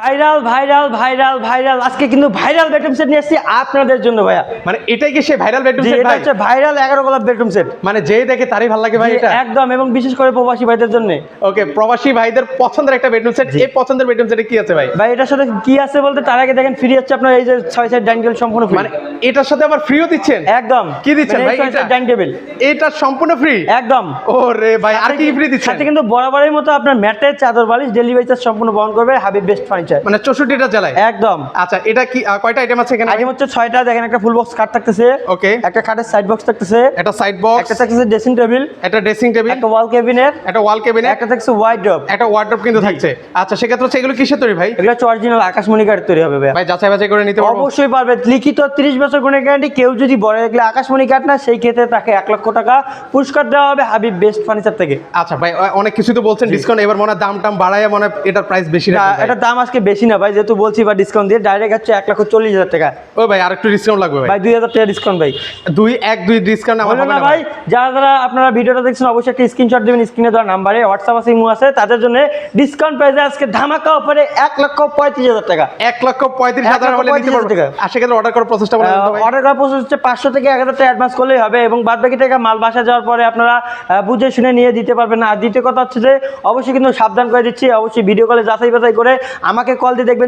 Viral viral viral viral আজকে কিন্তু viral bedroom set নিয়ে আসছি আপনাদের জন্য ভাইয়া। মানে এটাই কি সেই ভাইরাল বেডরুম জি, সেট এটা ভাই? হচ্ছে ভাইরাল 11 গোলাপ বেডরুম সেট। মানে যেই দেখে তারই ভালো লাগে ভাই জি, এটা। একদম, এবং বিশেষ করে প্রবাসী ভাইদের জন্য। ওকে, প্রবাসী ভাইদের পছন্দের একটা বেডরুম সেট। জি। এই পছন্দের বেডরুম সেটে কি আছে ভাই? ভাই এটার সাথে কি আছে বলতে তার আগে দেখেন ফ্রি হচ্ছে আপনার এই যে 6 সাইড ডাইনিং টেবিল সম্পূর্ণ ফ্রি। মানে এটার সাথে আবার ফ্রিও দিচ্ছেন? একদম। কি দিচ্ছেন ভাই এটা? ডাইনিং টেবিল এটা সম্পূর্ণ ফ্রি? একদম। ওরে ভাই, আর কি ফ্রি দিচ্ছেন? সাথে কিন্তু বরাবরের মতো আপনার ম্যাটের চাদর বালিশ ডেলিভারি চার্জ সম্পূর্ণ বহন করবে হাবিব বেস্ট ফার্নিচার। মানে 64টা জেলায়? একদম। আচ্ছা, এটা কি কয়টা আইটেম আছে এখানে? আইটেম হচ্ছে 6টা। দেখেন একটা ফুল বক্স খাট থাকতেছে, ওকে, একটা খাটের সাইড বক্স থাকতেছে, একটা সাইড বক্স, একটা থাকতেছে ড্রেসিং টেবিল, একটা ড্রেসিং টেবিল, একটা ওয়াল ক্যাবিনেট, একটা ওয়াল ক্যাবিনেট, একটা থাকছে ওয়াইড্রপ, একটা ওয়ার্ডরোব কিন্তু থাকছে। আচ্ছা, সেক্ষেত্রে হচ্ছে এগুলো কিসের তৈরি ভাই? এগুলো হচ্ছে অরিজিনাল আকাশমণি কাঠের তৈরি হবে ভাই। ভাই যাচাই বাছাই করে নিতে পারবো? অবশ্যই পারবে, লিখিত 30 বছর গুণের গ্যারান্টি। কেউ যদি বলে এগুলো আকাশমণি কাঠ না, সেই ক্ষেত্রে তাকে 1 লক্ষ টাকা পুরস্কার দেওয়া হবে হাবিব বেস্ট ফার্নিচার থেকে। আচ্ছা ভাই, অনেক কিছু তো বলছেন ডিসকাউন্ট, এবার মনে হয় দাম টাম বাড়ায় মনে হয় এটার প্রাইস বেশি রাখবেন ভাই। এটার দাম আজকে বেশি না ভাই, যেহেতু বলছি বা ডিসকাউন্ট দিয়ে ডাইরেক্ট হচ্ছে 1,40,000 টাকা। ও ভাই, আরেকটু ডিসকাউন্ট লাগবে ভাই। ভাই 2,000 টাকা ডিসকাউন্ট ভাই। 2 ডিসকাউন্ট আমার বললো হবে না না ভাই, ভাই। যারা যারা আপনারা ভিডিওটা দেখছেন অবশ্যই একটা স্ক্রিনশট দিবেন স্ক্রিনে দেওয়া নাম্বারে, হোয়াটসঅ্যাপ আছে, ইমো আছে, তাদের জন্য ডিসকাউন্ট প্রাইসে আজকে ধামাকা অফারে 1,35,000 টাকা। 1,35,000 হলে নিতে পারবো। টাকা। আর সেক্ষেত্রে অর্ডার করার প্রসেসটা বলে দিতে ভাই। অর্ডার করার প্রসেস হচ্ছে 500 থেকে 1,000 টাকা অ্যাডভান্স করলেই হবে, এবং বাদ বাকি টাকা মাল বাসা যাওয়ার পরে আপনারা বুঝে শুনে নিয়ে দিতে পারবেন। আর দ্বিতীয় কথা হচ্ছে যে অবশ্যই কিন্তু সাবধান করে দিচ্ছি, অবশ্যই ভিডিও কলে যাচাই বাছাই করে আমাকে কল দিয়ে দেখবেন